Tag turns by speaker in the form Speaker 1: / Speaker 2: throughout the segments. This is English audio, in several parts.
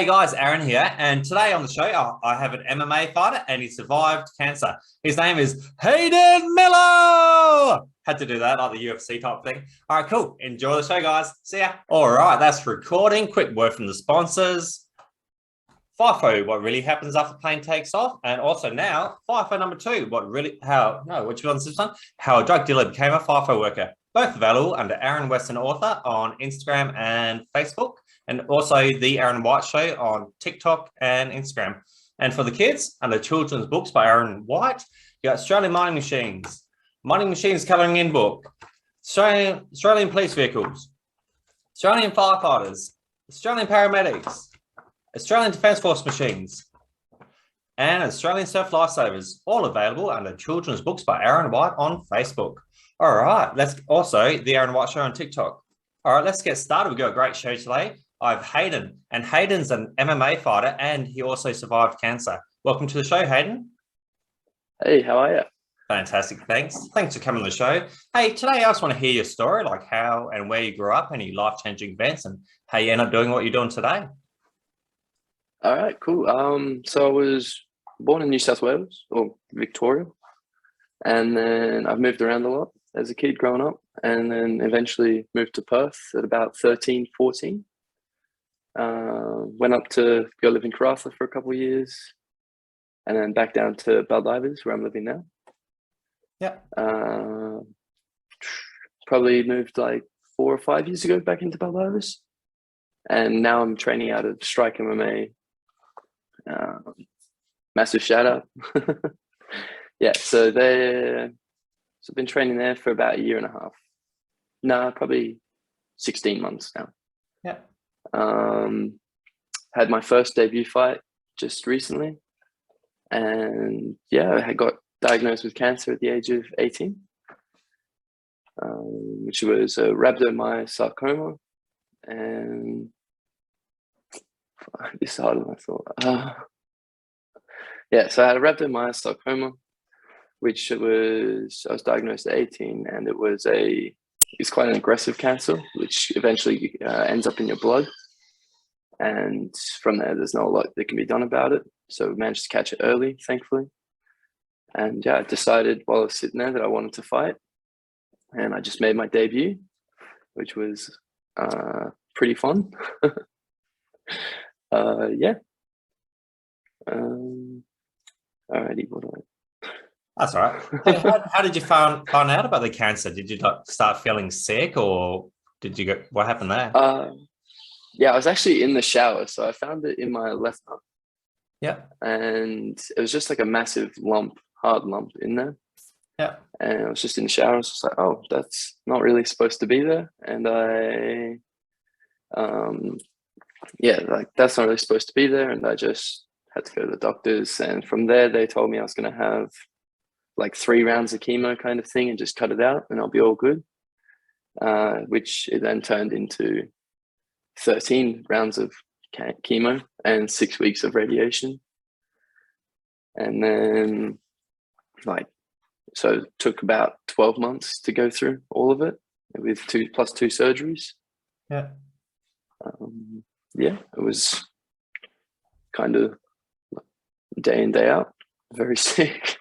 Speaker 1: Hey guys, Aaron here, and today on the show I have an MMA fighter and he survived cancer. His name is Hayden Miller! Had to do that, like the UFC type thing. All right, cool. Enjoy the show, guys. See ya. All right, that's recording. Quick word from the sponsors. FIFO, what really happens after the plane takes off, and also now FIFO number 2, which one's this one? How a drug dealer became a FIFO worker. Both available under Aaron Weston Author on Instagram and Facebook, and also the Aaron White Show on TikTok and Instagram. And for the kids, under Children's Books by Aaron White, you got Australian Mining Machines Colouring In Book, Australian Police Vehicles, Australian Firefighters, Australian Paramedics, Australian Defence Force Machines, and Australian Surf Lifesavers, all available under Children's Books by Aaron White on Facebook. All right, let's also the Aaron White Show on TikTok. All right, let's get started. We've got a great show today. I have Hayden, and Hayden's an MMA fighter, and he also survived cancer. Welcome to the show, Hayden.
Speaker 2: Hey, how are you?
Speaker 1: Fantastic, thanks. Thanks for coming on the show. Hey, today I just want to hear your story, like how and where you grew up, any life-changing events, and how you end up doing what you're doing today.
Speaker 2: All right, cool. So I was born in New South Wales, or Victoria, and then I've moved around a lot as a kid growing up, and then eventually moved to Perth at about 13, 14. Went up to go live in Karratha for a couple of years, and then back down to Baldivis, where I'm living now.
Speaker 1: Yeah.
Speaker 2: Probably moved like 4 or 5 years ago back into Baldivis, and now I'm training out of Strike MMA. Massive shout out. Yeah, so I've been training there for about a year and a half. No, probably 16 months now.
Speaker 1: Yeah.
Speaker 2: Had my first debut fight just recently, and yeah, I got diagnosed with cancer at the age of 18, which was a rhabdomyosarcoma, and this is harder than I thought. Yeah, so I had a rhabdomyosarcoma, which I was diagnosed at 18, and it's quite an aggressive cancer, which eventually ends up in your blood. And from there, there's not a lot that can be done about it. So we managed to catch it early, thankfully. And yeah, I decided while I was sitting there that I wanted to fight. And I just made my debut, which was pretty fun. Yeah. Alrighty, what do I...
Speaker 1: That's all right. Hey, how did you find out about the cancer? Did you start feeling sick, or what happened there?
Speaker 2: Yeah, I was actually in the shower, so I found it in my left arm.
Speaker 1: Yeah.
Speaker 2: And it was just like a massive hard lump in there.
Speaker 1: Yeah.
Speaker 2: And I was just in the shower. I was just like, oh, that's not really supposed to be there. And that's not really supposed to be there. And I just had to go to the doctors. And from there, they told me I was going to have like 3 rounds of chemo kind of thing and just cut it out and I'll be all good. Which it then turned into 13 rounds of chemo and 6 weeks of radiation. And then so it took about 12 months to go through all of it with 2 plus 2 surgeries.
Speaker 1: Yeah.
Speaker 2: Yeah, it was kind of day in, day out, very sick.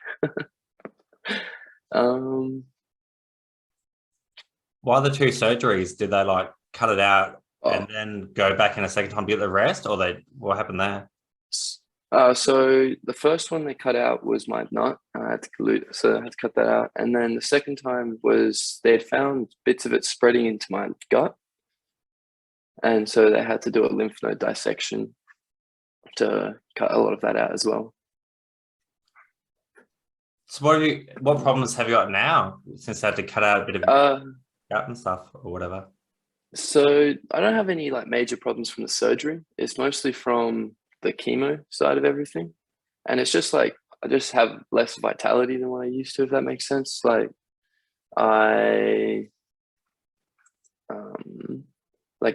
Speaker 1: Why the 2 surgeries? Did they like cut it out and then go back in a second time to get the rest, or what happened there?
Speaker 2: So the first one they cut out was my nut. I had to cut that out. And then the second time was they had found bits of it spreading into my gut. And so they had to do a lymph node dissection to cut a lot of that out as well.
Speaker 1: So what problems have you got now since they had to cut out a bit of gut and stuff or whatever?
Speaker 2: So I don't have any like major problems from the surgery. It's mostly from the chemo side of everything. And it's just like, I just have less vitality than what I used to, if that makes sense. Like I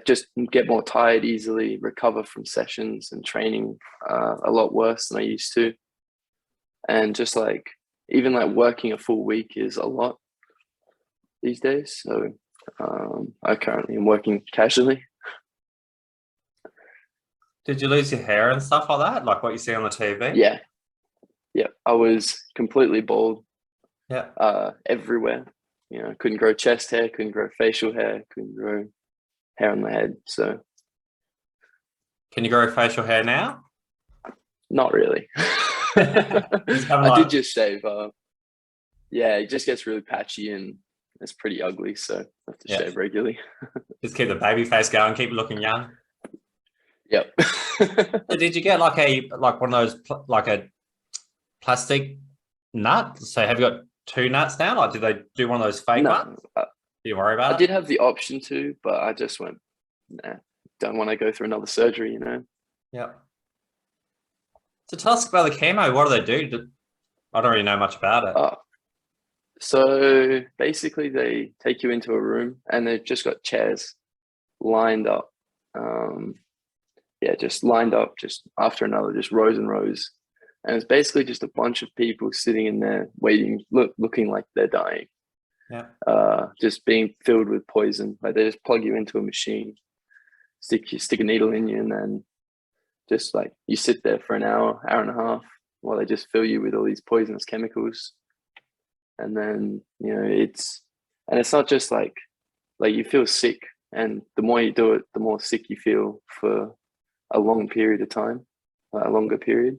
Speaker 2: just get more tired easily, recover from sessions and training a lot worse than I used to. And just like, even like working a full week is a lot these days. So I currently am working casually.
Speaker 1: Did you lose your hair and stuff like that? Like what you see on the TV?
Speaker 2: Yeah, yeah. I was completely bald,
Speaker 1: Yeah.
Speaker 2: everywhere. You know, couldn't grow chest hair, couldn't grow facial hair, couldn't grow hair on the head. So
Speaker 1: Can you grow facial hair now?
Speaker 2: not really.
Speaker 1: Just having
Speaker 2: I did
Speaker 1: like,
Speaker 2: just shave. Yeah, it just gets really patchy and it's pretty ugly. So I have to
Speaker 1: yeah,
Speaker 2: shave regularly.
Speaker 1: just keep the baby face going, keep looking young.
Speaker 2: Yep.
Speaker 1: So did you get like one of those like a plastic nut? So have you got two nuts now? Like, did they do one of those fake ones?
Speaker 2: No,
Speaker 1: Do you worry
Speaker 2: I
Speaker 1: about it?
Speaker 2: did have the option to, but I just went, nah, don't want to go through another surgery, you know?
Speaker 1: Yeah. So tell us about the chemo. What do they do? I don't really know much about it.
Speaker 2: So basically, they take you into a room and they've just got chairs lined up. Yeah, just lined up, just after another, just rows and rows. And it's basically just a bunch of people sitting in there waiting, looking like they're dying.
Speaker 1: Yeah.
Speaker 2: Just being filled with poison. Like they just plug you into a machine, stick a needle in you, and then just like you sit there for an hour, hour and a half, while they just fill you with all these poisonous chemicals. And then it's not just like you feel sick, and the more you do it, the more sick you feel for a long period of time, a longer period.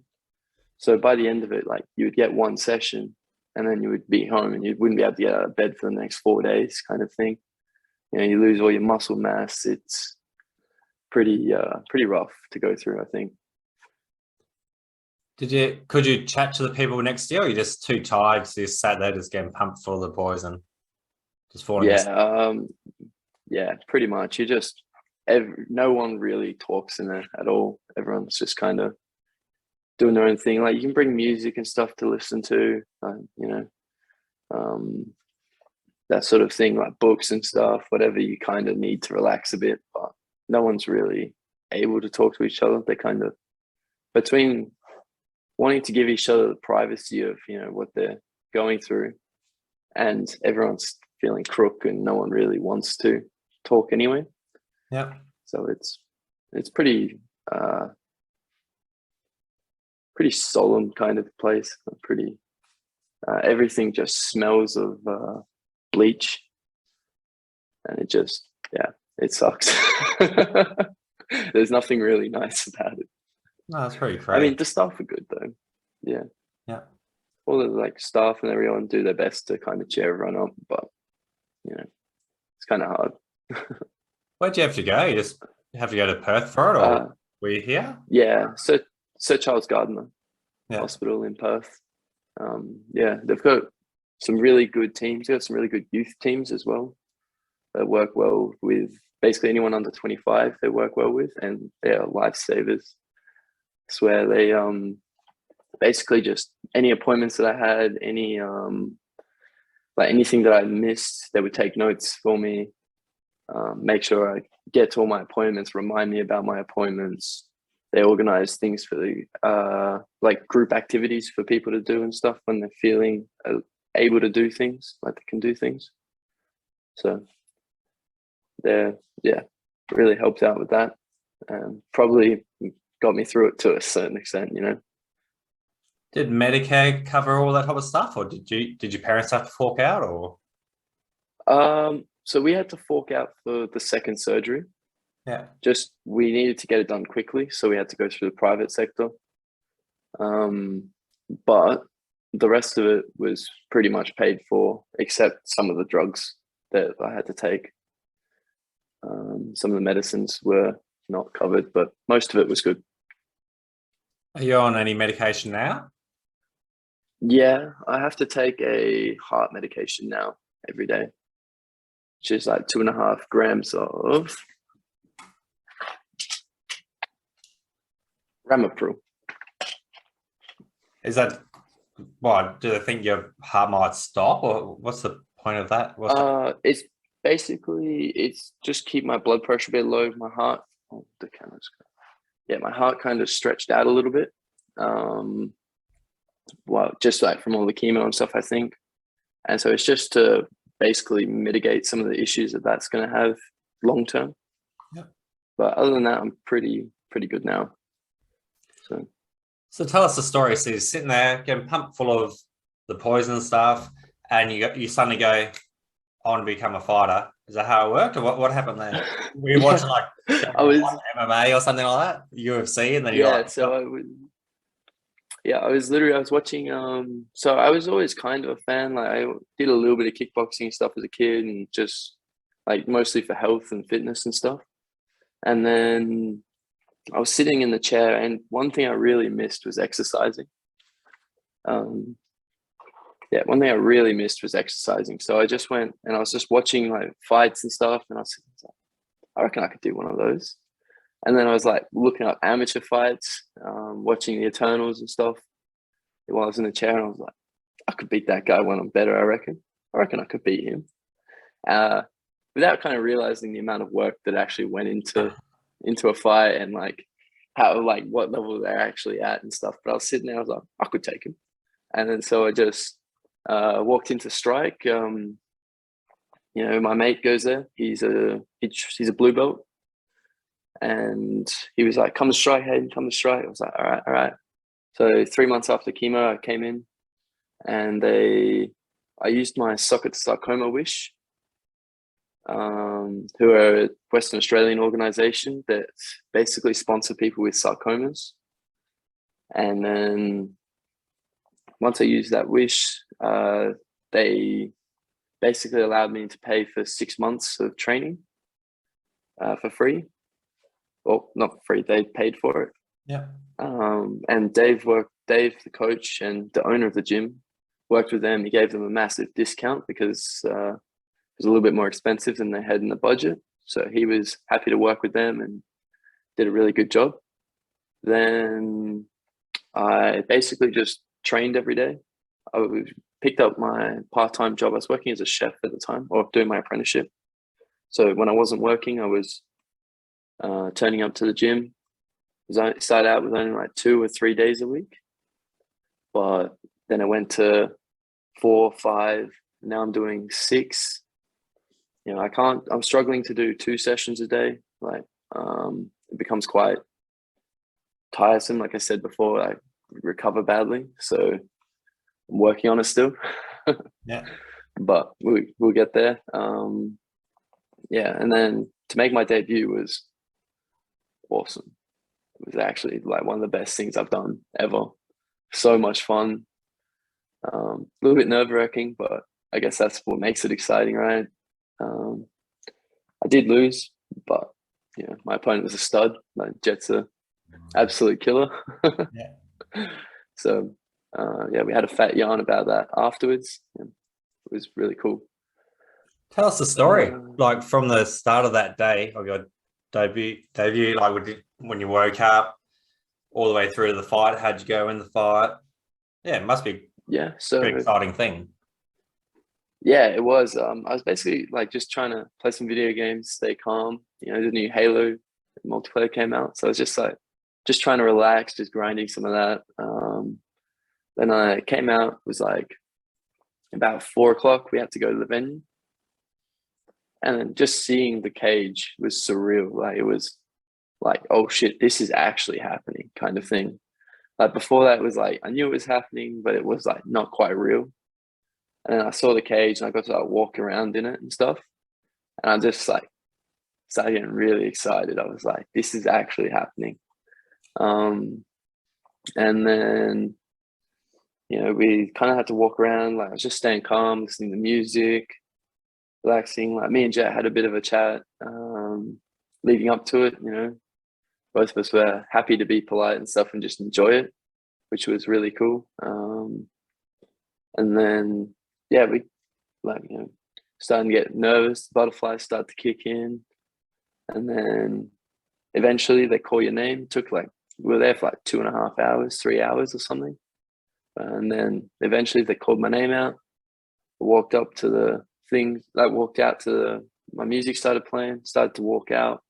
Speaker 2: So by the end of it, like you would get one session, and then you would be home, and you wouldn't be able to get out of bed for the next 4 days, kind of thing. You lose all your muscle mass. It's pretty rough to go through, I think.
Speaker 1: Could you chat to the people next year, or you're just too tired, so you sat there just getting pumped full of the poison? Just falling asleep?
Speaker 2: Yeah, pretty much. No one really talks in there at all. Everyone's just kind of doing their own thing. Like you can bring music and stuff to listen to, that sort of thing, like books and stuff, whatever you kind of need to relax a bit. But no one's really able to talk to each other. They kind of, between wanting to give each other the privacy of what they're going through, and everyone's feeling crook, and no one really wants to talk anyway.
Speaker 1: Yeah.
Speaker 2: So it's pretty solemn kind of place. Pretty everything just smells of bleach, and it sucks. There's nothing really nice about it.
Speaker 1: No, that's pretty
Speaker 2: I
Speaker 1: crazy.
Speaker 2: mean, the staff are good though. Yeah.
Speaker 1: Yeah.
Speaker 2: All the like staff and everyone do their best to kind of cheer everyone up, but it's kind of hard.
Speaker 1: Where'd you have to go? You just have to go to Perth for it, or were you here?
Speaker 2: Yeah, so Sir Charles Gardner Hospital in Perth. Yeah, they've got some really good teams. They've got some really good youth teams as well that work well with basically anyone under 25. They work well with, and they are lifesavers. I swear they basically just any appointments that I had, any like anything that I missed, they would take notes for me, make sure I get to all my appointments, remind me about my appointments. They organize things for the like group activities for people to do and stuff when they're feeling able to do things, like they can do things. So they're really helped out with that. Probably got me through it to a certain extent,
Speaker 1: Did Medicare cover all that type of stuff, or did your parents have to fork out, or?
Speaker 2: So we had to fork out for the second surgery.
Speaker 1: Yeah.
Speaker 2: Just we needed to get it done quickly, so we had to go through the private sector. But the rest of it was pretty much paid for, except some of the drugs that I had to take. Some of the medicines were not covered, but most of it was good.
Speaker 1: Are you on any medication now?
Speaker 2: Yeah, I have to take a heart medication now every day, which is like 2.5 grams of Ramipril.
Speaker 1: Is that why? Do they think your heart might stop, or what's the point of that?
Speaker 2: It's basically just keep my blood pressure a bit low. My heart, the camera's my heart kind of stretched out a little bit. Well, just like from all the chemo and stuff, I think. And so it's just to basically mitigate some of the issues that's going to have long term.
Speaker 1: Yeah.
Speaker 2: But other than that, I'm pretty pretty good now.
Speaker 1: So tell us the story. So you're sitting there getting pumped full of the poison stuff, and you suddenly go on to become a fighter. Is that how it worked, or what happened there? Were you watching like
Speaker 2: I was
Speaker 1: MMA or something like that, UFC, and then
Speaker 2: yeah.
Speaker 1: you're like,
Speaker 2: So I was watching. So I was always kind of a fan. Like I did a little bit of kickboxing stuff as a kid, and just like mostly for health and fitness and stuff. And then I was sitting in the chair, and one thing I really missed was exercising. One thing I really missed was exercising. So I just went and I was just watching like fights and stuff, and I was like, I reckon I could do one of those. And then I was like looking up amateur fights, watching the Eternals and stuff while I was in the chair, and I was like, I could beat that guy when I'm better. I reckon I could beat him. Without kind of realizing the amount of work that actually went into a fight, and like how, like what level they're actually at and stuff. But I was sitting there, I was like, I could take him. And then so I just walked into strike. My mate goes there. He's a blue belt, and he was like, "Come to strike, Hayden. Come to strike." I was like, "All right." So 3 months after chemo, I came in, and I used my Socket Sarcoma Wish, who are a Western Australian organisation that basically sponsor people with sarcomas. And then once I used that wish, they basically allowed me to pay for 6 months of training for free. Well, not for free, they paid for it.
Speaker 1: Yeah.
Speaker 2: And Dave, the coach and the owner of the gym, worked with them. He gave them a massive discount because it was a little bit more expensive than they had in the budget. So he was happy to work with them and did a really good job. Then I basically just trained every day. I picked up my part-time job. I was working as a chef at the time, or doing my apprenticeship. So when I wasn't working, I was turning up to the gym. Started out with only like 2 or 3 days a week, but then I went to 4, 5. Now I'm doing 6. I'm struggling to do 2 sessions a day. Like, it becomes quite tiresome. Like I said before, I recover badly. So I'm working on it still.
Speaker 1: Yeah.
Speaker 2: But we'll get there. And then to make my debut was awesome. It was actually like one of the best things I've done ever. So much fun. A little bit nerve-wracking, but I guess that's what makes it exciting, right? I did lose, but my opponent was a stud. Like Jet's a absolute killer.
Speaker 1: Yeah.
Speaker 2: So we had a fat yarn about that afterwards. And it was really cool.
Speaker 1: Tell us the story, like from the start of that day of your debut, like when you woke up all the way through the fight. How'd you go in the fight? Yeah, it must be
Speaker 2: so
Speaker 1: pretty exciting thing.
Speaker 2: Yeah, it was. I was basically like just trying to play some video games, stay calm. The new Halo multiplayer came out, so I was just trying to relax, just grinding some of that. Then I came out. It was like about 4 o'clock. We had to go to the venue, and then just seeing the cage was surreal. Like it was like, oh shit, this is actually happening, kind of thing. Like before that, it was like I knew it was happening, but it was like not quite real. And then I saw the cage and I got to like walk around in it and stuff. And I just like started getting really excited. I was like, this is actually happening. And then, we kind of had to walk around. Like I was just staying calm, listening to music, relaxing. Like me and Jet had a bit of a chat leading up to it. Both of us were happy to be polite and stuff and just enjoy it, which was really cool. And then, we starting to get nervous. The butterflies start to kick in, and then eventually they call your name. It took we were there for 2.5 hours, 3 hours or something, and then eventually they called my name out. I walked up to the thing. Walked out to my music started playing. Started to walk out,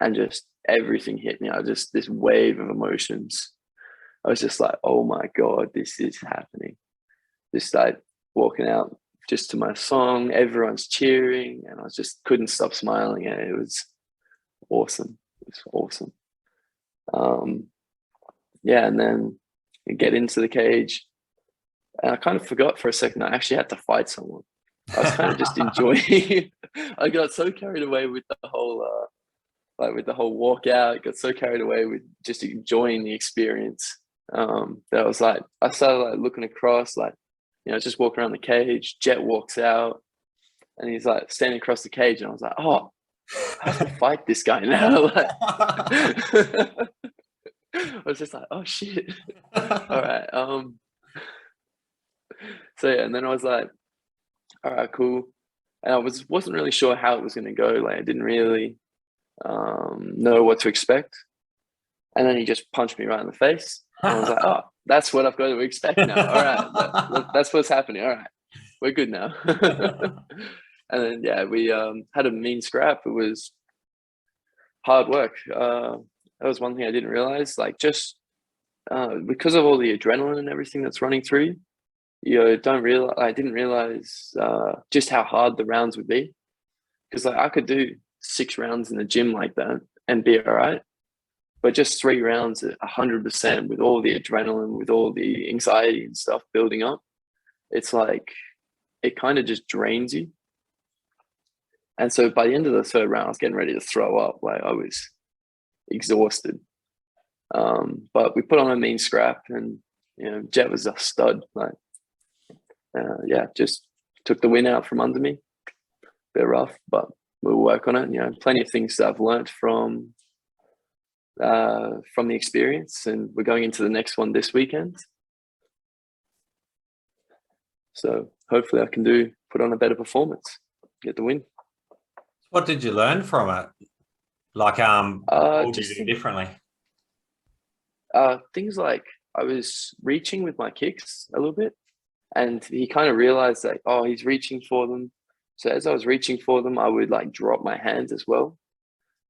Speaker 2: and just everything hit me. This wave of emotions. I was just like, oh my god, this is happening. Just started walking out just to my song. Everyone's cheering, and I just couldn't stop smiling. And it was awesome. It was awesome. Yeah, and then you get into the cage, and I kind of forgot for a second I actually had to fight someone. I was kind of just enjoying. I got so carried away with the whole with the whole walkout. Got so carried away with just enjoying the experience that I was like, I started like looking across, like, just walking around the cage. Jet walks out, and he's like standing across the cage, and I was like, oh, I have to fight this guy now. Like, I was just like, oh shit. All right. So yeah, and then I was like, all right, cool. And I wasn't really sure how it was going to go. Like, I didn't really know what to expect. And then he just punched me right in the face. And I was like, oh, that's what I've got to expect now. All right, that's what's happening. All right, we're good now. And then yeah, we had a mean scrap. It was hard work. That was one thing I didn't realize. Like, just because of all the adrenaline and everything that's running through you, I didn't realize just how hard the rounds would be. Because like I could do 6 rounds in the gym like that and be all right, but just 3 rounds at 100% with all the adrenaline, with all the anxiety and stuff building up, it's like it kind of just drains you. And so by the end of the 3rd round, I was getting ready to throw up. Like, I was exhausted. But we put on a mean scrap, and Jet was a stud. Like, yeah, just took the win out from under me. Bit rough, but we'll work on it. Plenty of things that I've learned from the experience, and we're going into the next one this weekend. So hopefully I can put on a better performance, get the win.
Speaker 1: What did you learn from it? Like, what did you do differently?
Speaker 2: Things like I was reaching with my kicks a little bit, and he kind of realized that, oh, he's reaching for them. So as I was reaching for them, I would like drop my hands as well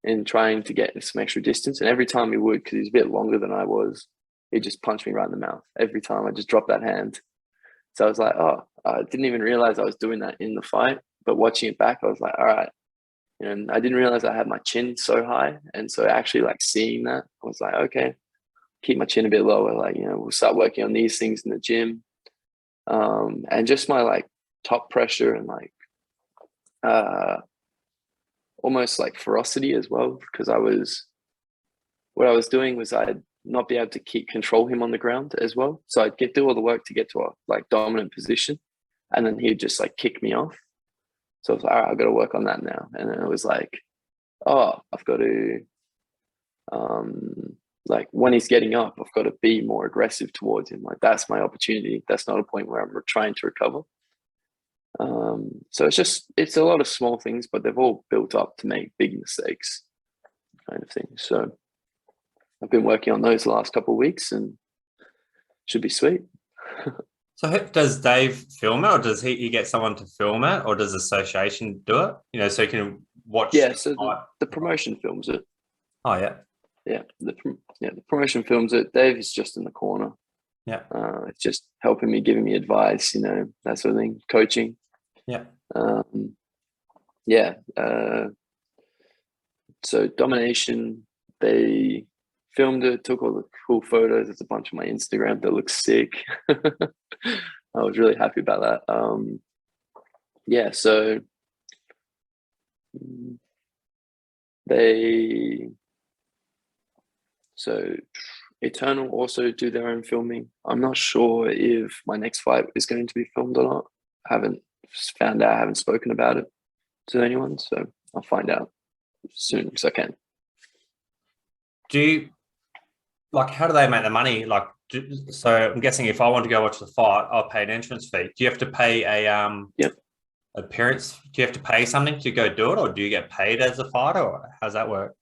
Speaker 2: in trying to get some extra distance. And every time he would, because he's a bit longer than I was, he'd just punch me right in the mouth. Every time I just dropped that hand. So I was like, oh, I didn't even realize I was doing that in the fight. But watching it back, I was like, all right. And I didn't realize I had my chin so high. And so actually like seeing that, I was like, okay, keep my chin a bit lower. Like, we'll start working on these things in the gym. And just my like top pressure and like almost like ferocity as well. Because what I was doing was I'd not be able to control him on the ground as well. So I'd do all the work to get to a like dominant position, and then he'd just like kick me off. So I was like, all right, I've got to work on that now. And then it was like, oh, I've got to, like when he's getting up, I've got to be more aggressive towards him. Like, that's my opportunity. That's not a point where I'm trying to recover. So it's a lot of small things, but they've all built up to make big mistakes kind of thing. So I've been working on those the last couple of weeks, and should be sweet.
Speaker 1: So does Dave film it, or does he get someone to film it, or does the association do it? So you can watch.
Speaker 2: Yeah, so the promotion films it.
Speaker 1: Oh yeah.
Speaker 2: Yeah, the promotion films it. Dave is just in the corner.
Speaker 1: Yeah.
Speaker 2: It's just helping me, giving me advice, that sort of thing, coaching.
Speaker 1: Yeah.
Speaker 2: Yeah. So Domination, they filmed it, took all the cool photos. There's a bunch on my Instagram that looks sick. I was really happy about that. Yeah, so Eternal also do their own filming. I'm not sure if my next fight is going to be filmed or not. I haven't found out. I haven't spoken about it to anyone, so I'll find out as soon as I can.
Speaker 1: How do they make the money? So I'm guessing if I want to go watch the fight, I'll pay an entrance fee. Do you have to pay appearance? Do you have to pay something to go do it, or do you get paid as a fighter, or how's that work?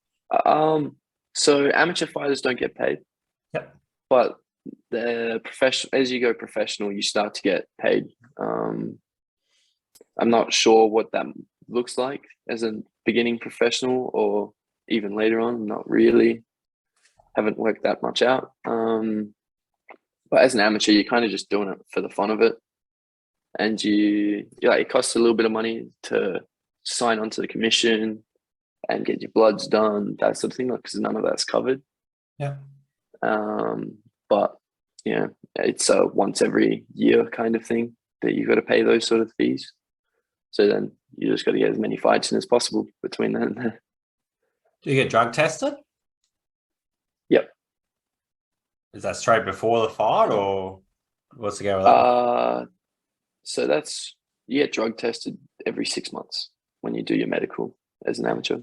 Speaker 2: So amateur fighters don't get paid.
Speaker 1: Yep.
Speaker 2: But the as you go professional, you start to get paid. I'm not sure what that looks like as a beginning professional or even later on. Not really. Haven't worked that much out. But as an amateur, you're kind of just doing it for the fun of it. And it costs a little bit of money to sign onto the commission and get your bloods done, that sort of thing, because none of that's covered.
Speaker 1: Yeah.
Speaker 2: But yeah, it's a once every year kind of thing that you've got to pay those sort of fees. So then you just got to get as many fights in as possible between that and that.
Speaker 1: Do you get drug tested?
Speaker 2: Yep.
Speaker 1: Is that straight before the fight, or what's the go with that?
Speaker 2: So that's, you get drug tested every 6 months when you do your medical as an amateur.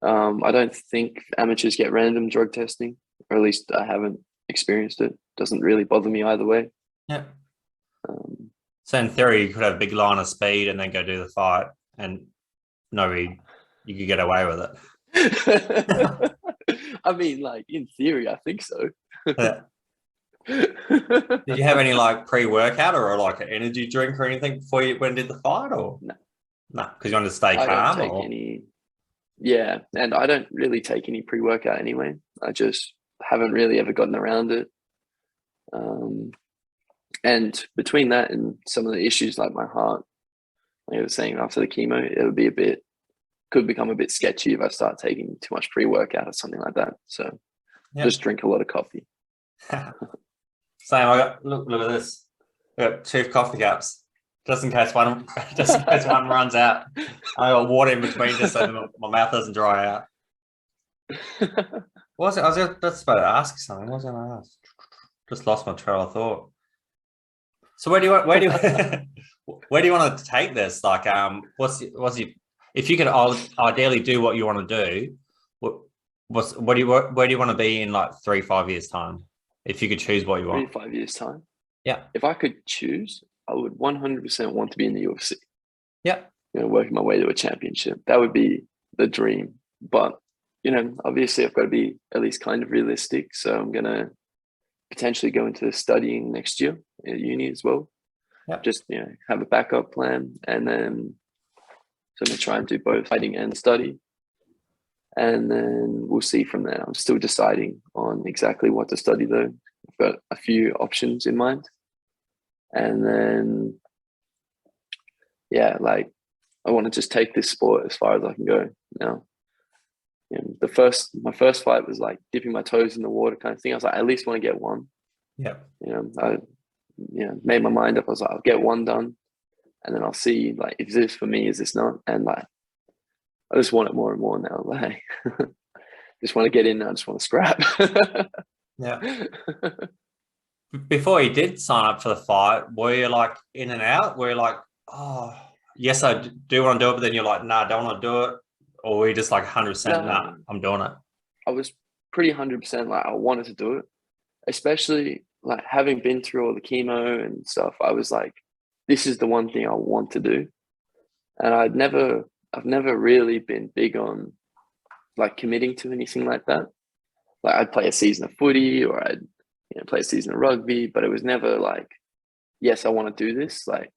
Speaker 2: I don't think amateurs get random drug testing, or at least I haven't experienced it. Doesn't really bother me either way.
Speaker 1: Yeah. So in theory, you could have a big line of speed and then go do the fight, and you could get away with
Speaker 2: it. I mean, like in theory, I think so.
Speaker 1: Yeah. Did you have any like pre-workout or like an energy drink or anything before you went and did the fight, or
Speaker 2: no?
Speaker 1: No, because you wanted to stay calm.
Speaker 2: I don't take any. Yeah, and I don't really take any pre-workout anyway. I just haven't really ever gotten around it. And between that and some of the issues like my heart, like I was saying, after the chemo, could become a bit sketchy if I start taking too much pre-workout or something like that. So just drink a lot of coffee.
Speaker 1: Same. Look at this. I got 2 coffee cups. Just in case one runs out. I got water in between just so my mouth doesn't dry out. What was it? I was just about to ask something. What was I going to ask? Just lost my trail of thought. So where do you want to take this? Like, if you could ideally do what you want to do, where do you want to be in like 3-5 years time? If you could choose what you want.
Speaker 2: 3-5 years time.
Speaker 1: Yeah.
Speaker 2: If I could choose, I would 100% want to be in the UFC.
Speaker 1: Yeah.
Speaker 2: Working my way to a championship. That would be the dream. But, obviously I've got to be at least kind of realistic. So I'm going to potentially go into studying next year at uni as well.
Speaker 1: Yeah.
Speaker 2: Just, have a backup plan. And then, so I'm going to try and do both fighting and study. And then we'll see from there. I'm still deciding on exactly what to study though. I've got a few options in mind. And then, I want to just take this sport as far as I can go now. My first fight was like dipping my toes in the water kind of thing. I was like, I at least want to get one.
Speaker 1: Yeah.
Speaker 2: I made my mind up. I was like, I'll get one done, and then I'll see like, is this for me? Is this not? And like, I just want it more and more now. Like, just want to get in. I just want to scrap.
Speaker 1: Yeah. Before you did sign up for the fight, were you like in and out? Were you like, oh, yes, I do want to do it, but then you're like, nah, I don't want to do it? Or were you just like 100%, nah, I'm doing it?
Speaker 2: I was pretty 100% like, I wanted to do it, especially like having been through all the chemo and stuff. I was like, this is the one thing I want to do. And I've never really been big on like committing to anything like that. Like I'd play a season of footy or I'd play a season of rugby, but it was never like, yes, I want to do this. Like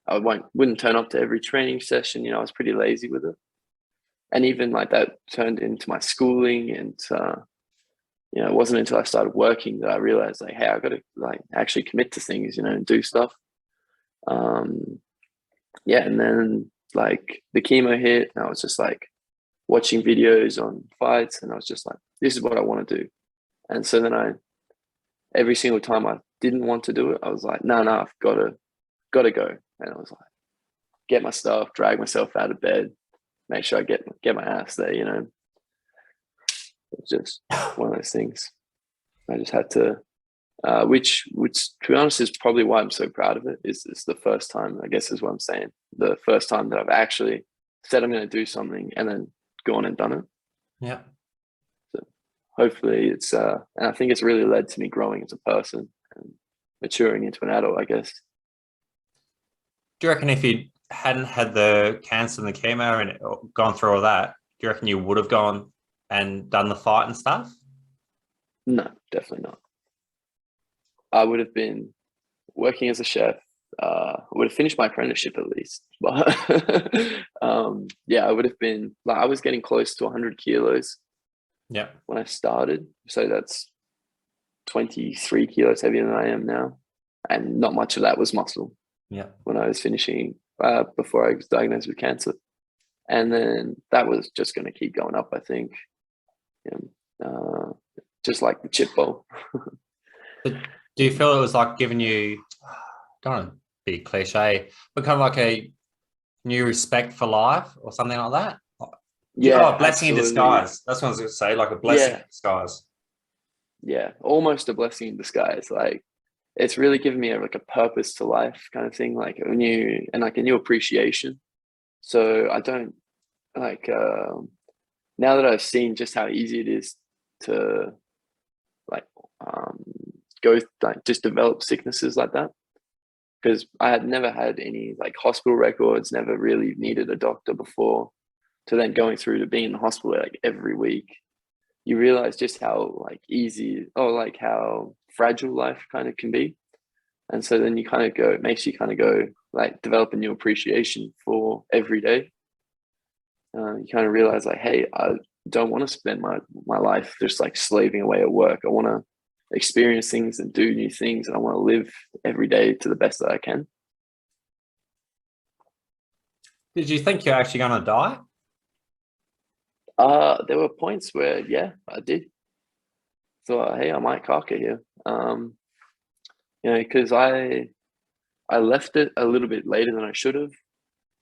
Speaker 2: I wouldn't turn up to every training session. I was pretty lazy with it. And even like that turned into my schooling. And, it wasn't until I started working that I realized like, hey, I got to like actually commit to things, and do stuff. And then like the chemo hit and I was just like watching videos on fights and I was just like, this is what I want to do. And so then every single time I didn't want to do it, I was like, no, I've got to go. And I was like, get my stuff, drag myself out of bed, make sure I get my ass there, It's just one of those things. I just had to, which to be honest is probably why I'm so proud of it. It's the first time, I guess is what I'm saying, the first time that I've actually said I'm going to do something and then gone and done it.
Speaker 1: Yeah.
Speaker 2: So hopefully it's, and I think it's really led to me growing as a person and maturing into an adult, I guess.
Speaker 1: Do you reckon if you hadn't had the cancer and the chemo and gone through all that, do you reckon you would have gone and done the fight and stuff?
Speaker 2: No, definitely not. I would have been working as a chef. I would have finished my apprenticeship at least. But I would have been like, I was getting close to 100 kilos.
Speaker 1: Yeah.
Speaker 2: When I started. So that's 23 kilos heavier than I am now. And not much of that was muscle.
Speaker 1: Yeah.
Speaker 2: When I was finishing, before I was diagnosed with cancer. And then that was just going to keep going up, I think. just like the chip bowl.
Speaker 1: But do you feel it was like giving you, don't want to be cliche, but kind of like a new respect for life or something like that?
Speaker 2: Yeah,
Speaker 1: A blessing in
Speaker 2: absolutely.
Speaker 1: disguise. That's what I was going to say, like a blessing in disguise.
Speaker 2: Yeah, almost a blessing in disguise. Like it's really given me like a purpose to life kind of thing, like a new appreciation. So I don't like now that I've seen just how easy it is to like go like just develop sicknesses like that, because I had never had any like hospital records, never really needed a doctor before, to then going through to being in the hospital like every week. You realize just how like easy or like how fragile life kind of can be. And so then you kind of go, it makes you kind of go like develop a new appreciation for every day. You kind of realize like, hey, I don't want to spend my life just like slaving away at work. I want to experience things and do new things, and I want to live every day to the best that I can.
Speaker 1: Did you think you're actually going to die?
Speaker 2: There were points where, yeah, I did. Thought, hey, I might cock it here. Because I left it a little bit later than I should have.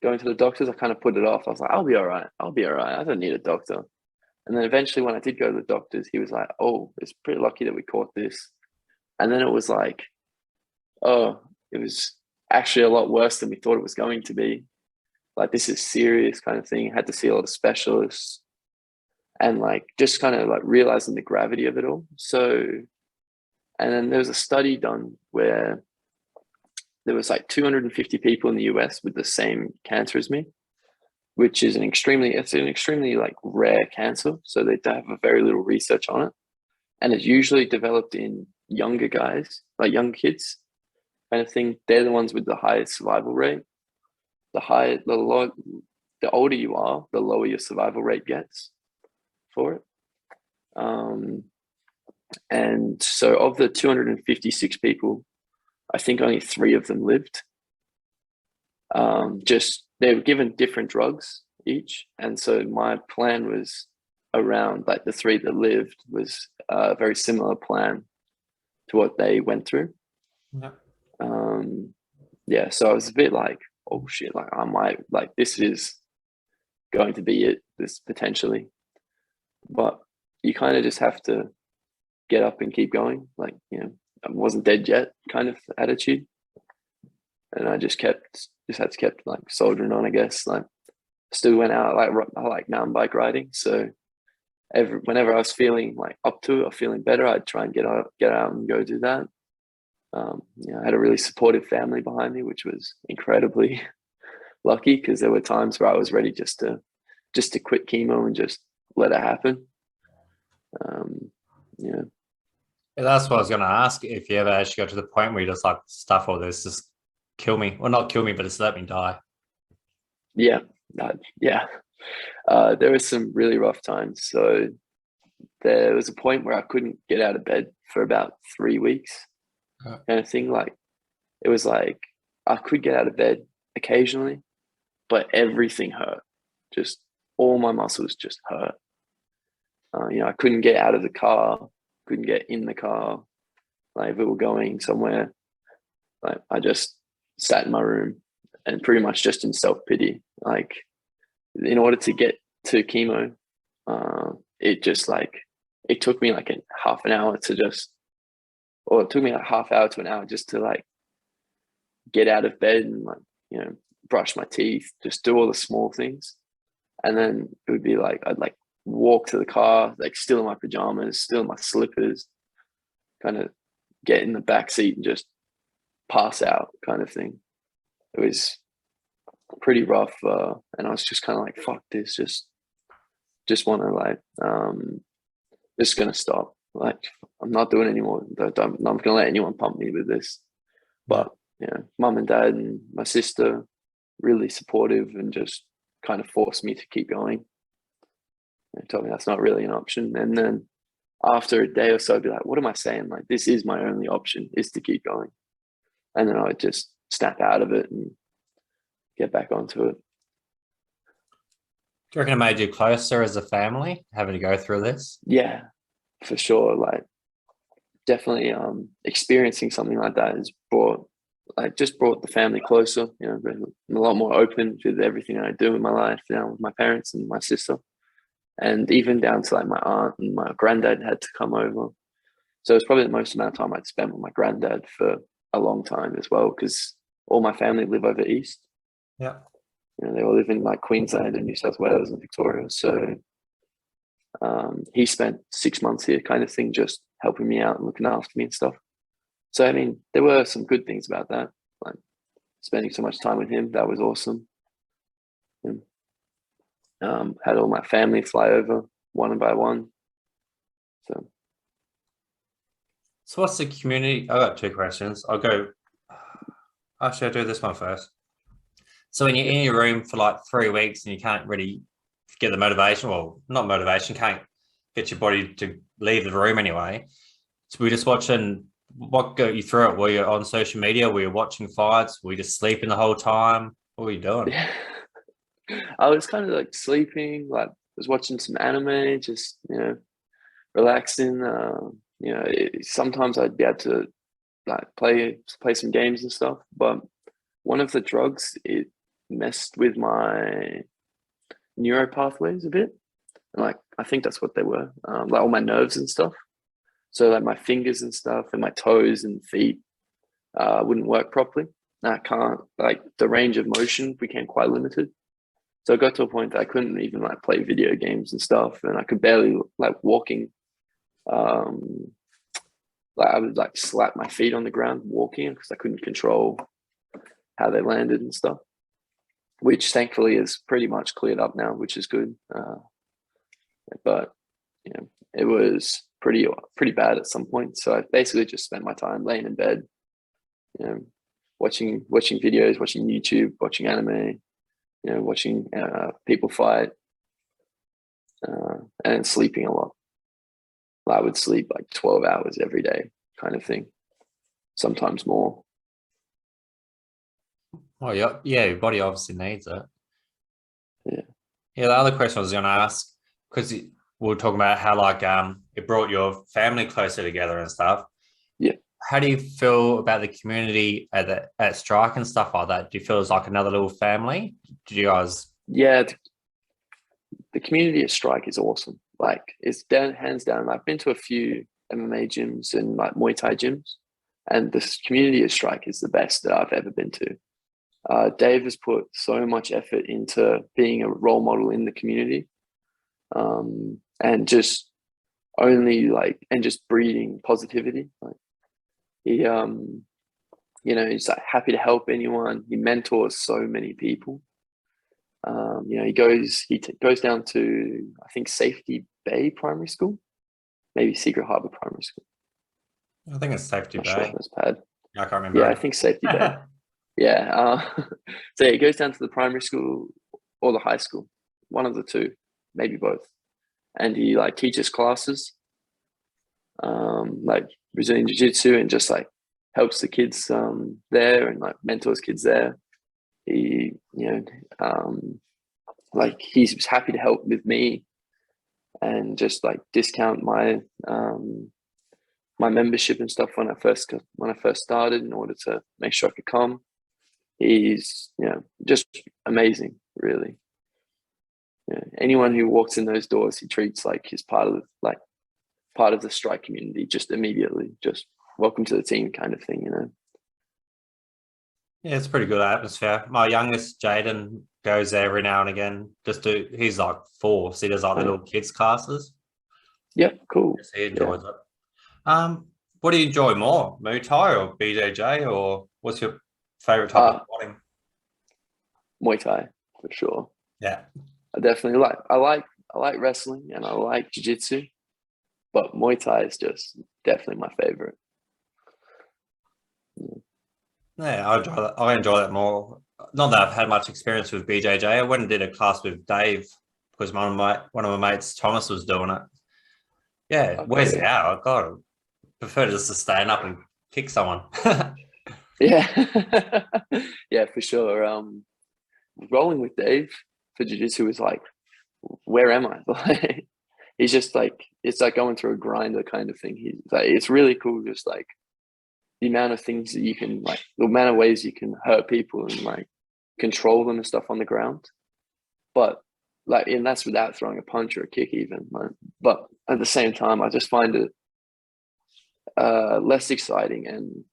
Speaker 2: Going to the doctors, I kind of put it off. I was like, I'll be all right. I'll be all right. I don't need a doctor. And then eventually when I did go to the doctors, he was like, oh, it's pretty lucky that we caught this. And then it was like, oh, it was actually a lot worse than we thought it was going to be. Like, this is serious kind of thing. I had to see a lot of specialists and like just kind of like realizing the gravity of it all. So, and then there was a study done where there was like 250 people in the US with the same cancer as me, which is an extremely like rare cancer. So they have a very little research on it. And it's usually developed in younger guys, like young kids kind of thing. They're the ones with the highest survival rate. The older you are, the lower your survival rate gets for it. And so of the 256 people, I think only 3 of them lived. Just they were given different drugs each, and so my plan was around like the 3 that lived was a very similar plan to what they went through. Yeah. So I was a bit like, oh shit, like I might, like this is going to be it, this potentially. But you kind of just have to get up and keep going. Like, I wasn't dead yet kind of attitude. And I just had to keep like soldiering on, I guess. Like still went out, I like mountain bike riding. So whenever I was feeling like up to it or feeling better, I'd try and get out and go do that. I had a really supportive family behind me, which was incredibly lucky, because there were times where I was ready just to quit chemo and just let it happen. Yeah.
Speaker 1: That's what I was going to ask, if you ever actually got to the point where you just like, stuff all this, just kill me. Well, not kill me, but just let me die.
Speaker 2: Yeah. There were some really rough times. So there was a point where I couldn't get out of bed for about 3 weeks, kind of thing. Like it was like I could get out of bed occasionally, but everything hurt. Just all my muscles just hurt. I couldn't get out of the car, couldn't get in the car. Like if we were going somewhere, like I just sat in my room and pretty much just in self-pity. Like in order to get to chemo, it took me like half an hour to it took me like half hour to an hour just to like get out of bed and like, brush my teeth, just do all the small things. And then it would be like, I'd like walk to the car, like still in my pajamas, still in my slippers, kind of get in the back seat and just pass out kind of thing. It was pretty rough. And I was just kind of like, fuck this, just want to like, just going to stop. Like, I'm not doing anymore. I'm not going to let anyone pump me with this. But, mum and dad and my sister, really supportive and just kind of forced me to keep going. They told me that's not really an option. And then after a day or so, I'd be like, what am I saying? Like, this is my only option, is to keep going. And then I would just snap out of it and get back onto it.
Speaker 1: Do you reckon it made you closer as a family, having to go through this?
Speaker 2: Yeah, for sure. Like definitely experiencing something like that has brought the family closer. You know, I'm a lot more open with everything I do in my life now with my parents and my sister, and even down to like my aunt and my granddad had to come over. So it's probably the most amount of time I'd spent with my granddad for a long time as well, because all my family live over east.
Speaker 1: Yeah.
Speaker 2: You know, they all live in like Queensland and New South Wales and Victoria. So he spent 6 months here, kind of thing, just helping me out and looking after me and stuff. So I mean, there were some good things about that, like spending so much time with him. That was awesome. And, had all my family fly over one by one.
Speaker 1: So what's the community? I got 2 questions. Actually, I'll do this one first. So when you're in your room for like 3 weeks and you can't really get the motivation, well, not motivation, can't get your body to leave the room anyway. So we're just watching, what got you through it? Were you on social media? Were you watching fights? Were you just sleeping the whole time? What were you doing?
Speaker 2: Yeah. I was kind of like sleeping, like was watching some anime, just, you know, relaxing. You know, sometimes I'd be able to like play some games and stuff, but one of the drugs, it messed with my neuro pathways a bit. And like I think that's what they were, like all my nerves and stuff. So like my fingers and stuff and my toes and feet wouldn't work properly. And I can't, like the range of motion became quite limited. So I got to a point that I couldn't even like play video games and stuff, and I could barely like walking. Like I would like slap my feet on the ground walking because I couldn't control how they landed and stuff, which thankfully is pretty much cleared up now, which is good. But you know, it was pretty bad at some point. So I basically just spent my time laying in bed, you know, watching videos, watching YouTube, watching anime, you know, watching people fight, and sleeping a lot. I would sleep like 12 hours every day, kind of thing, sometimes more.
Speaker 1: Oh, yeah, your body obviously needs it.
Speaker 2: Yeah.
Speaker 1: Yeah, the other question I was going to ask, because we were talking about how like it brought your family closer together and stuff.
Speaker 2: Yeah.
Speaker 1: How do you feel about the community at Strike and stuff like that? Do you feel it's like another little family? Did you guys?
Speaker 2: Yeah, the community at Strike is awesome. Like it's hands down. I've been to a few MMA gyms and like Muay Thai gyms, and this community at Strike is the best that I've ever been to. Dave has put so much effort into being a role model in the community, and just just breeding positivity. Like he, you know, he's like happy to help anyone. He mentors so many people. You know, he goes down to, I think, Safety Bay Primary School, maybe Secret Harbor Primary School.
Speaker 1: I think it's Safety Bay.
Speaker 2: Sure, that's bad.
Speaker 1: I can't remember.
Speaker 2: Yeah, I think Safety Bay. Yeah. So he goes down to the primary school or the high school, one of the two, maybe both, and he like teaches classes, like Brazilian Jiu-Jitsu, and just like helps the kids there and like mentors kids there. He, you know, like he's happy to help with me and just like discount my my membership and stuff when I first started in order to make sure I could come. He's, you know, just amazing, really. Yeah. Anyone who walks in those doors, he treats like he's part of the Strike community just immediately. Just welcome to the team, kind of thing, you know.
Speaker 1: Yeah, it's a pretty good atmosphere. My youngest, Jaden, goes there every now and again. He's like 4, so he does like the little kids classes.
Speaker 2: Yep, cool.
Speaker 1: So he enjoys it. What do you enjoy more, Muay Thai or BJJ, or what's your favorite type of fighting?
Speaker 2: Muay Thai, for sure.
Speaker 1: Yeah,
Speaker 2: I definitely like wrestling and I like jiu-jitsu, but Muay Thai is just definitely my favorite.
Speaker 1: Yeah, I enjoy that. I enjoy that more. Not that I've had much experience with BJJ. I went and did a class with Dave because one of my mates, Thomas, was doing it. Yeah,
Speaker 2: Okay,
Speaker 1: where's it out? God, I prefer just to stand up and kick someone.
Speaker 2: Yeah. Yeah, for sure. Rolling with Dave for jiu-jitsu was like, where am I? Like, he's just like, it's like going through a grinder kind of thing. He's like, it's really cool, just like the amount of things that you can, like the amount of ways you can hurt people and like control them and stuff on the ground. But like, and that's without throwing a punch or a kick even. Like, but at the same time, I just find it less exciting, and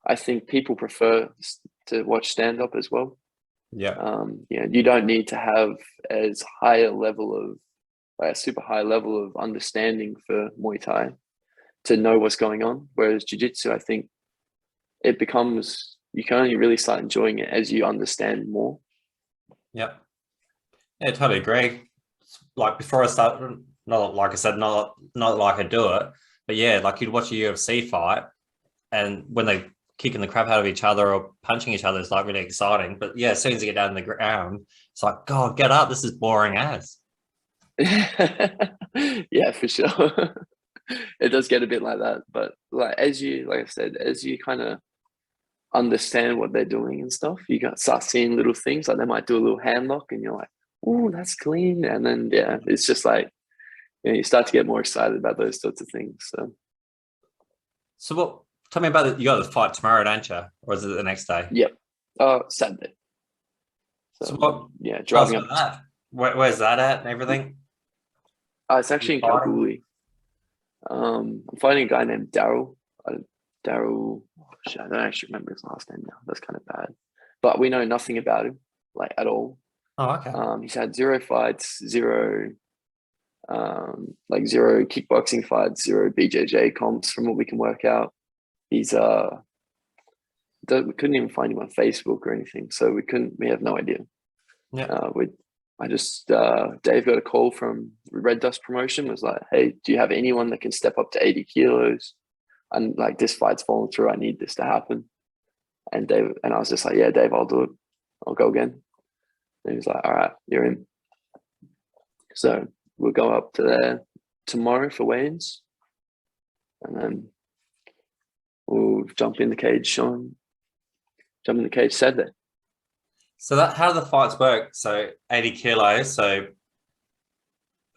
Speaker 2: I think people prefer to watch stand up as well.
Speaker 1: Yeah.
Speaker 2: You know, you don't need to have as high a level of, like a super high level of understanding for Muay Thai to know what's going on. Whereas Jiu-Jitsu, I think it becomes, you can only really start enjoying it as you understand more.
Speaker 1: Yep. Yeah, totally agree. Like before I started, not like I said, not like I do it, but yeah, like you'd watch a UFC fight, and when they kicking the crap out of each other or punching each other, it's like really exciting. But yeah, as soon as you get down on the ground, it's like, God, get up! This is boring as.
Speaker 2: Yeah, for sure. It does get a bit like that, but like as you, like I said, as you kind of understand what they're doing and stuff, you got start seeing little things, like they might do a little hand lock, and you're like, "Oh, that's clean," and then yeah, it's just like, you know, you start to get more excited about those sorts of things.
Speaker 1: So what? Tell me about it. You got the fight tomorrow, don't you? Or is it the next day?
Speaker 2: Yep. Saturday.
Speaker 1: So what?
Speaker 2: Yeah,
Speaker 1: Tell us
Speaker 2: driving
Speaker 1: about
Speaker 2: up.
Speaker 1: that. Where's that at and everything?
Speaker 2: It's actually in
Speaker 1: Fighting?
Speaker 2: Kalgoorlie. I'm fighting a guy named Daryl. Daryl. Oh, shit, I don't actually remember his last name now. That's kind of bad. But we know nothing about him, like at all.
Speaker 1: Oh, okay.
Speaker 2: He's had 0 fights, zero zero kickboxing fights, zero BJJ comps from what we can work out. He's we couldn't even find him on Facebook or anything, so we have no idea.
Speaker 1: Yeah.
Speaker 2: Dave got a call from Red Dust Promotion, was like, "Hey, do you have anyone that can step up to 80 kilos? And like, this fight's falling through. I need this to happen." And I was just like, "Yeah, Dave, I'll do it. I'll go again." And he was like, "All right, you're in." So we'll go up to there tomorrow for weigh-ins, and then we'll jump in the cage Saturday.
Speaker 1: So how do the fights work? So 80 kilos. So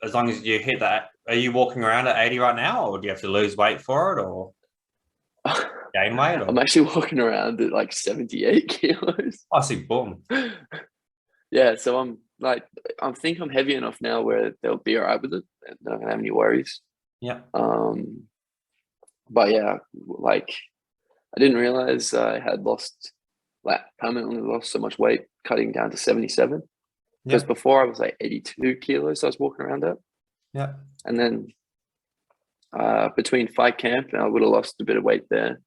Speaker 1: as long as you hit that, are you walking around at 80 right now, or do you have to lose weight for it, or gain weight? Or?
Speaker 2: I'm actually walking around at like 78 kilos.
Speaker 1: I see, boom.
Speaker 2: Yeah, so I think I'm heavy enough now where they'll be all right with it and don't have any worries.
Speaker 1: Yeah.
Speaker 2: But yeah, like I didn't realize I had permanently lost so much weight cutting down to 77. Because before I was like 82 kilos I was walking around at.
Speaker 1: Yeah.
Speaker 2: And then between fight camp, I would have lost a bit of weight there.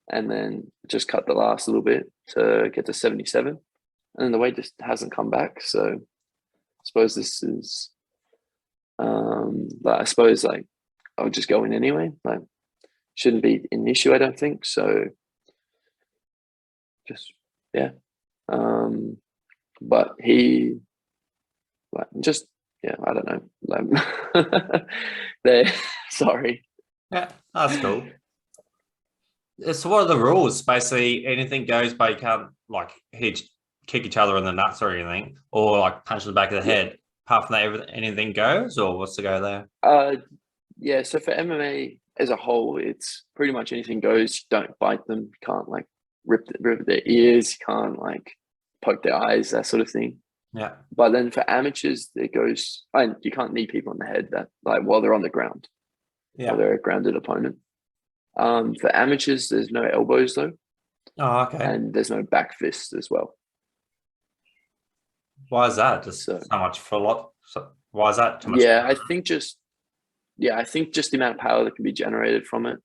Speaker 2: And then just cut the last little bit to get to 77. And then the weight just hasn't come back. So I suppose this is, I suppose like I'll just go in anyway. Like, shouldn't be an issue, I don't think. So just, yeah. But he, like, just, yeah, I don't know. Like, sorry.
Speaker 1: Yeah, that's cool. So what are the rules? Basically, anything goes, but you can't like kick each other in the nuts or anything, or like punch in the back of the head. Apart from that, anything goes, or what's the go there?
Speaker 2: Yeah. So for MMA as a whole, it's pretty much anything goes. You don't bite them. You can't like rip their ears. You can't like poke their eyes, that sort of thing.
Speaker 1: Yeah.
Speaker 2: But then for amateurs, it goes. You can't knee people in the head that like while they're on the ground.
Speaker 1: Yeah.
Speaker 2: Or they're a grounded opponent. For amateurs, there's no elbows though.
Speaker 1: Oh, okay.
Speaker 2: And there's no back fist as well.
Speaker 1: Why is that? Just so much for a lot. So why is that too much?
Speaker 2: Yeah, I think just the amount of power that can be generated from it.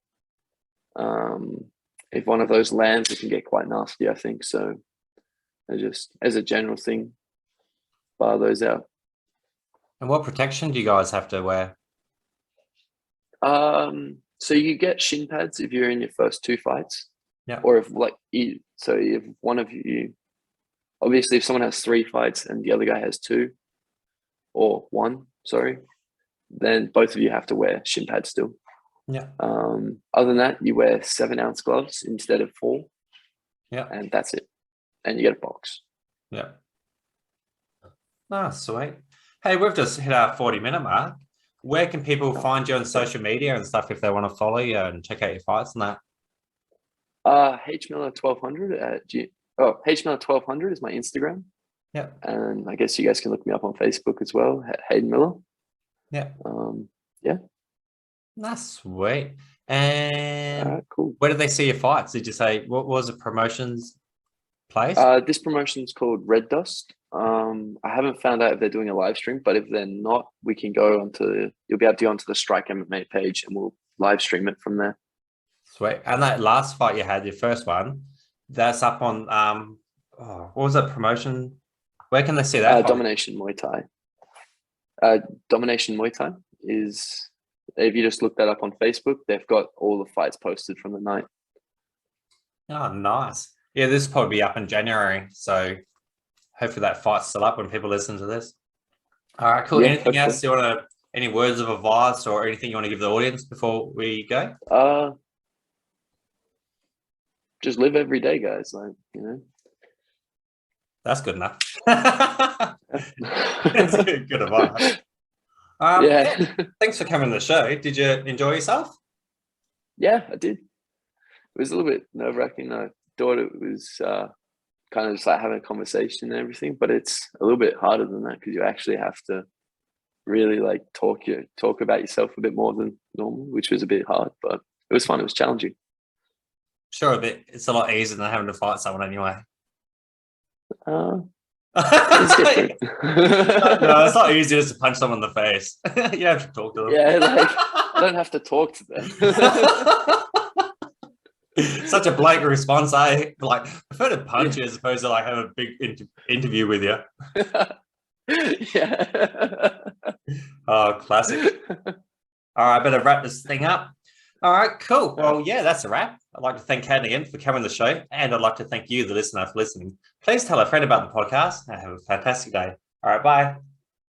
Speaker 2: If one of those lands, it can get quite nasty, I think. So just as a general thing, bar those out.
Speaker 1: And what protection do you guys have to wear?
Speaker 2: So you get shin pads if you're in your first 2 fights.
Speaker 1: Yeah.
Speaker 2: Or if if one of you, obviously if someone has 3 fights and the other guy has 2 or 1, sorry, then both of you have to wear shin pads still.
Speaker 1: Yeah.
Speaker 2: Other than that, you wear 7-ounce gloves instead of 4.
Speaker 1: Yeah.
Speaker 2: And that's it. And you get a box.
Speaker 1: Yeah. Ah, sweet. Hey, we've just hit our 40-minute mark. where can people find you on social media and stuff if they want to follow you and check out your fights and that?
Speaker 2: Hmiller 1200 Hmiller 1200 is my Instagram.
Speaker 1: Yeah.
Speaker 2: And I guess you guys can look me up on Facebook as well, Hayden Miller.
Speaker 1: Yeah.
Speaker 2: Yeah.
Speaker 1: That's sweet. And
Speaker 2: cool.
Speaker 1: where did they see your fights? Did you say what was the promotions place?
Speaker 2: This promotion's called Red Dust. I haven't found out if they're doing a live stream, but if they're not, we can you'll be able to go onto the Strike MMA page and we'll live stream it from there.
Speaker 1: Sweet. And that last fight you had, your first one, that's up on what was that promotion? Where can they see that?
Speaker 2: Domination Muay Thai. Domination Muay Thai is, if you just look that up on Facebook, they've got all the fights posted from the night.
Speaker 1: Oh, nice. Yeah, this will probably be up in January, so hopefully that fight's still up when people listen to this. All right, cool.
Speaker 2: Yeah,
Speaker 1: anything else you want to, any words of advice or anything you want to give the audience before we go?
Speaker 2: Just live every day, guys.
Speaker 1: That's good enough. That's good advice.
Speaker 2: Yeah.
Speaker 1: Thanks for coming to the show. Did you enjoy yourself?
Speaker 2: Yeah, I did. It was a little bit nerve-wracking. I thought it was kind of just like having a conversation and everything, but it's a little bit harder than that because you actually have to really like talk about yourself a bit more than normal, which was a bit hard, but it was fun. It was challenging.
Speaker 1: Sure, but it's a lot easier than having to fight someone anyway.
Speaker 2: It's different.
Speaker 1: No, it's not easy just to punch someone in the face. You have to talk to them.
Speaker 2: Yeah, I don't have to talk to them.
Speaker 1: Such a blatant response. I prefer to punch you as opposed to like have a big interview with you.
Speaker 2: Yeah.
Speaker 1: Oh, classic. All right, I better wrap this thing up. All right, cool. Well, yeah, that's a wrap. I'd like to thank Hayden again for coming to the show, and I'd like to thank you, the listener, for listening. Please tell a friend about the podcast and have a fantastic day. All right, bye.